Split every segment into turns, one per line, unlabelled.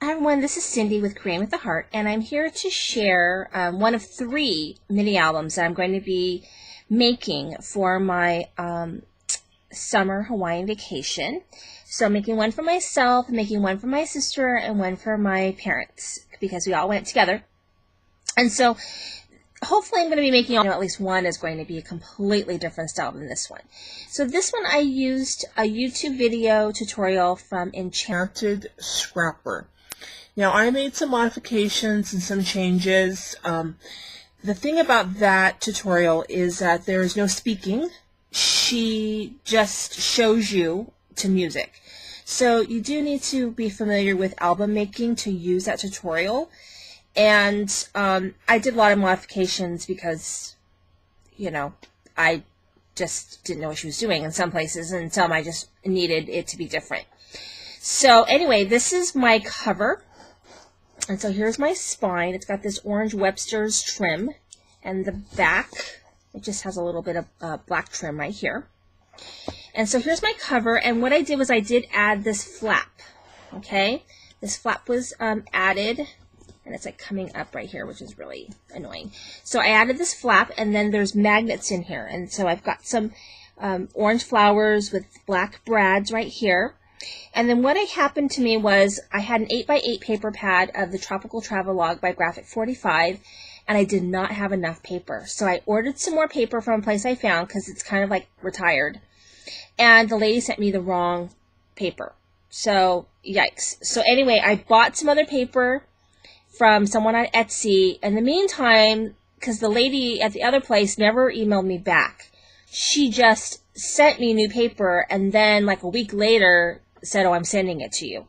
Hi everyone, this is Cindy with Creating with the Heart, and I'm here to share one of 3 mini albums that I'm going to be making for my summer Hawaiian vacation. So I'm making one for myself, making one for my sister, and one for my parents because we all went together. And so hopefully I'm going to be making at least one is going to be a completely different style than this one. So this one I used a YouTube video tutorial from Enchanted Scrapper. Now, I made some modifications and some changes. The thing about that tutorial is that there is no speaking. She just shows you to music. So you do need to be familiar with album making to use that tutorial. And I did a lot of modifications because, you know, I just didn't know what she was doing in some places, and some I just needed it to be different. So anyway, this is my cover. And so here's my spine. It's got this orange Webster's trim. And the back, it just has a little bit of black trim right here. And so here's my cover. And what I did was I did add this flap. Okay? This flap was added. And it's like coming up right here, which is really annoying. So I added this flap, and then there's magnets in here. And so I've got some orange flowers with black brads right here. And then what happened to me was I had an 8x8 paper pad of the Tropical Travelogue by Graphic 45, and I did not have enough paper. So I ordered some more paper from a place I found because it's kind of like retired. And the lady sent me the wrong paper. So, yikes. So anyway, I bought some other paper from someone on Etsy. In the meantime, because the lady at the other place never emailed me back, she just sent me new paper, and then like a week later said, "Oh, I'm sending it to you."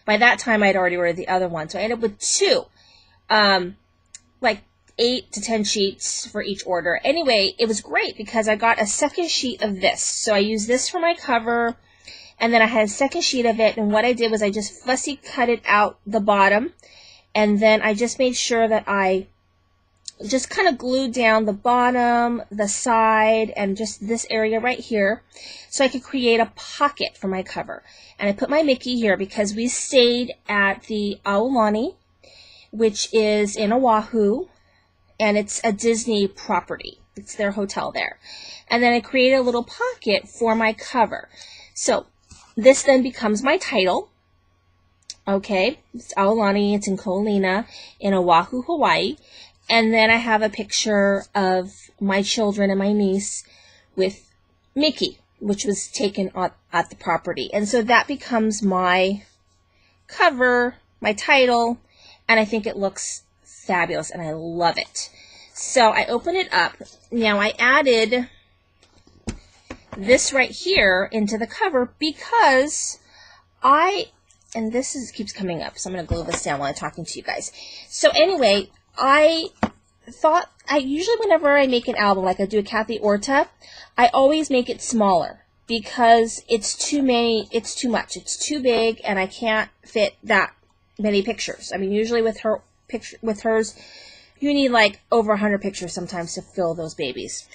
By that time, I'd already ordered the other one, so I ended up with 2, like 8 to 10 sheets for each order. Anyway, it was great because I got a second sheet of this. So I used this for my cover, and then I had a second sheet of it, and what I did was I just fussy cut it out the bottom, and then I just made sure that I just kind of glued down the bottom, the side, and just this area right here so I could create a pocket for my cover. And I put my Mickey here because we stayed at the Aulani, which is in Oahu, and it's a Disney property. It's their hotel there. And then I created a little pocket for my cover. So this then becomes my title. Okay, it's Aulani, it's in Kolina, in Oahu, Hawaii. And then I have a picture of my children and my niece with Mickey, which was taken at the property. And so that becomes my cover, my title, and I think it looks fabulous, and I love it. So I open it up. Now I added this right here into the cover because and this keeps coming up, so I'm going to glue this down while I'm talking to you guys. So anyway, I thought, usually whenever I make an album, like I do a Kathy Orta, I always make it smaller because it's too much. It's too big, and I can't fit that many pictures. I mean, usually with hers, you need like over 100 pictures sometimes to fill those babies.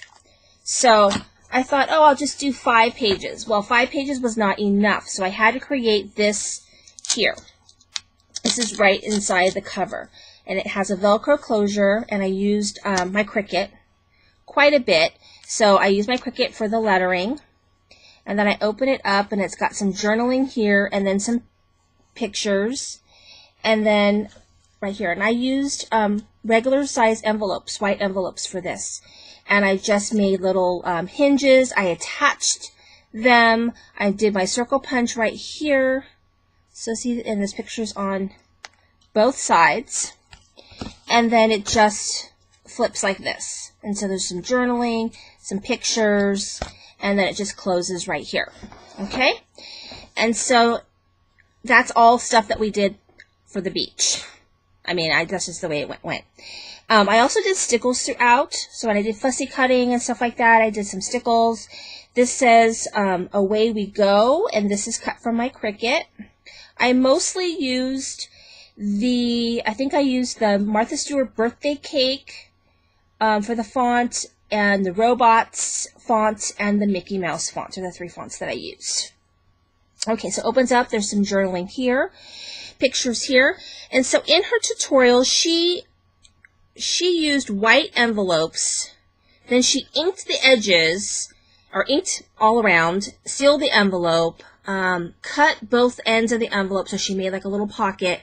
So I thought, oh, I'll just do 5 pages. Well, 5 pages was not enough, so I had to create this here. This is right inside the cover. And it has a Velcro closure, and I used my Cricut quite a bit. So I used my Cricut for the lettering, and then I open it up, and it's got some journaling here, and then some pictures, and then right here. And I used regular size envelopes, white envelopes for this. And I just made little hinges. I attached them. I did my circle punch right here. So see, and this picture's on both sides. And then it just flips like this. And so there's some journaling, some pictures, and then it just closes right here. Okay? And so that's all stuff that we did for the beach. I mean, that's just the way it went. I also did stickles throughout. So when I did fussy cutting and stuff like that, I did some stickles. This says, "Away we go," and this is cut from my Cricut. I mostly used I think I used the Martha Stewart birthday cake for the font, and the robots font, and the Mickey Mouse font are the 3 fonts that I used. Okay, so it opens up. There's some journaling here. pictures here. And so in her tutorial, she used white envelopes, then she inked the edges, or inked all around, sealed the envelope, cut both ends of the envelope so she made like a little pocket,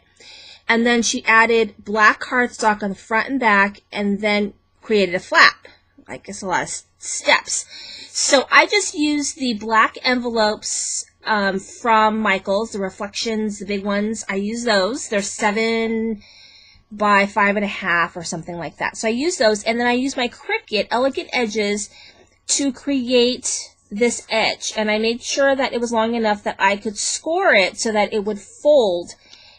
and then she added black cardstock on the front and back, and then created a flap. I guess a lot of steps. So I just used the black envelopes from Michaels, the reflections, the big ones. I use those. They're 7 by 5.5 or something like that. So I use those, and then I use my Cricut Elegant Edges to create this edge. And I made sure that it was long enough that I could score it so that it would fold,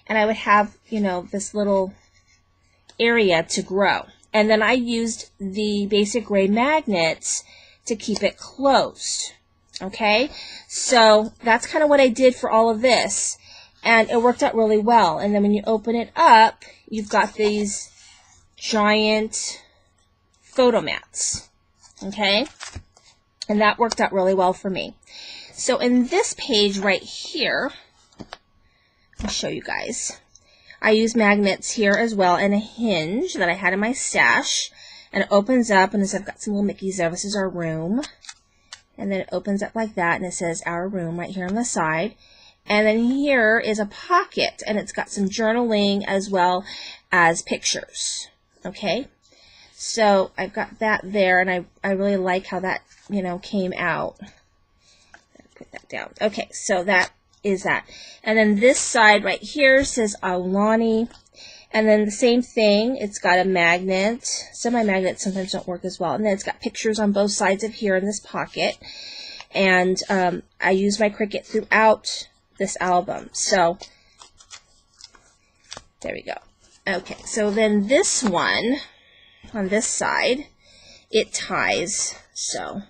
and I would have, you know, this little area to grow. And then I used the basic gray magnets to keep it closed. Okay, so that's kind of what I did for all of this, and it worked out really well. And then when you open it up, you've got these giant photo mats. Okay, and that worked out really well for me. So in this page right here, I'll show you guys. I use magnets here as well, and a hinge that I had in my stash, and it opens up, and I've got some little Mickeys there. This is our room. And then it opens up like that, and it says our room right here on the side. And then here is a pocket, and it's got some journaling as well as pictures. Okay, so I've got that there, and I really like how that, you know, came out. Put that down. Okay, so that is that. And then this side right here says Aulani. And then the same thing, it's got a magnet. Some of my magnets sometimes don't work as well. And then it's got pictures on both sides of here in this pocket. And I use my Cricut throughout this album. So, there we go. Okay, so then this one, on this side, it ties. So,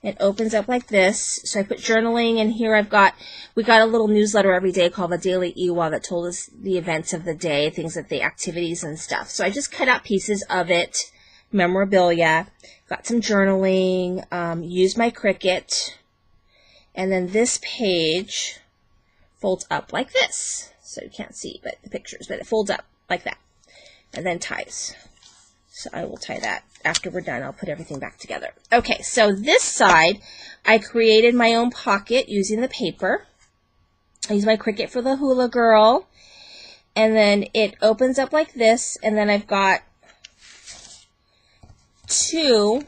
it opens up like this. So I put journaling, and here we got a little newsletter every day called the Daily Ewa that told us the events of the day, things that the activities and stuff. So I just cut out pieces of it, memorabilia, got some journaling, used my Cricut, and then this page folds up like this. So you can't see but the pictures, but it folds up like that, and then ties. So I will tie that after we're done. I'll put everything back together. Okay, so this side, I created my own pocket using the paper. I use my Cricut for the hula girl. And then it opens up like this. And then I've got 2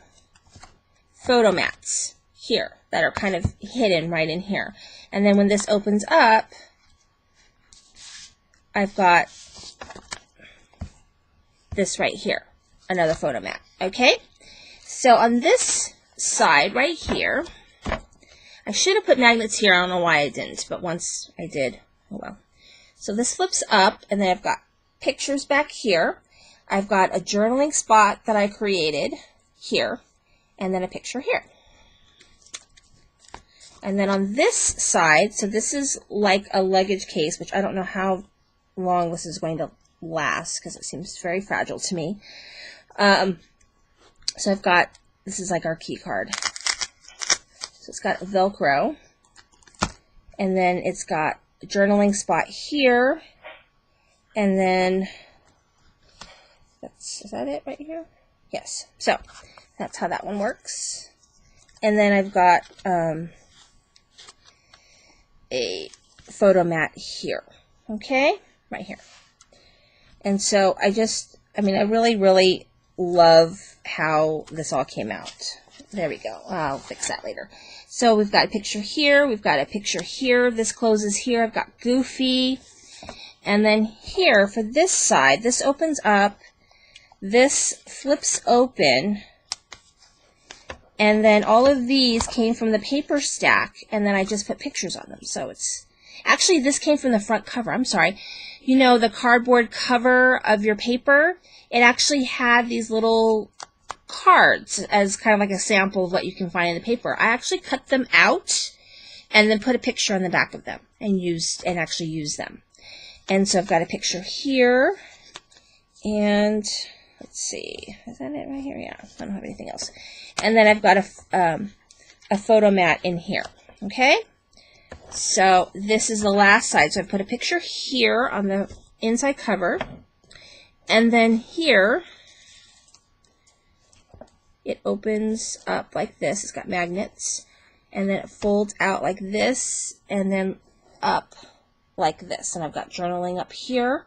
photo mats here that are kind of hidden right in here. And then when this opens up, I've got this right here. Another photo mat. Okay, so on this side right here, I should have put magnets here. I don't know why I didn't, but once I did, oh well. So this flips up, and then I've got pictures back here. I've got a journaling spot that I created here, and then a picture here. And then on this side, so this is like a luggage case, which I don't know how long this is going to last because it seems very fragile to me. So I've got, this is like our key card. So it's got Velcro, and then it's got a journaling spot here, and then is that it right here? Yes. So that's how that one works. And then I've got a photo mat here. Okay, right here. And so I really love how this all came out. There we go. I'll fix that later. So we've got a picture here. We've got a picture here. This closes here. I've got Goofy. And then here for this side, this opens up. This flips open. And then all of these came from the paper stack. And then I just put pictures on them. So it's... Actually, this came from the front cover. I'm sorry. You know, the cardboard cover of your paper, it actually had these little cards as kind of like a sample of what you can find in the paper. I actually cut them out and then put a picture on the back of them and actually used them. And so I've got a picture here, and let's see, is that it right here? Yeah, I don't have anything else. And then I've got a photo mat in here. Okay, So this is the last side. So I put a picture here on the inside cover, and then here it opens up like this. It's got magnets, and then it folds out like this, and then up like this. And I've got journaling up here,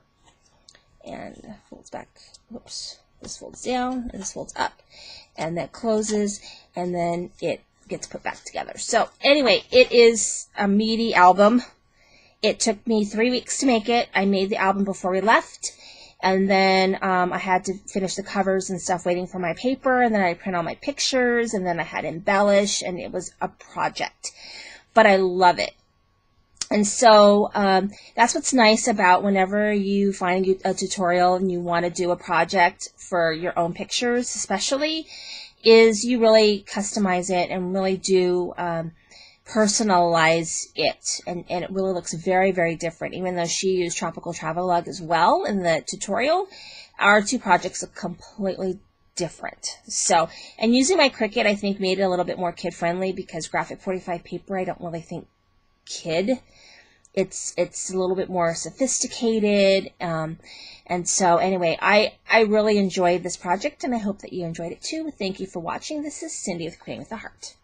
and folds back. Whoops. This folds down, and this folds up, and that closes, and then it gets put back together. So anyway, it is a meaty album. It took me 3 weeks to make it. I made the album before we left, and then I had to finish the covers and stuff waiting for my paper, and then I print all my pictures, and then I had to embellish, and it was a project. But I love it. And so that's what's nice about whenever you find a tutorial and you want to do a project for your own pictures especially, is you really customize it and really do personalize it. And it really looks very, very different. Even though she used Tropical Travelogue as well in the tutorial, our two projects look completely different. So, and using my Cricut, I think made it a little bit more kid-friendly, because graphic 45 paper, I don't really think kid. It's a little bit more sophisticated, and so anyway, I really enjoyed this project, and I hope that you enjoyed it too. Thank you for watching. This is Cindy with Creating with a Heart.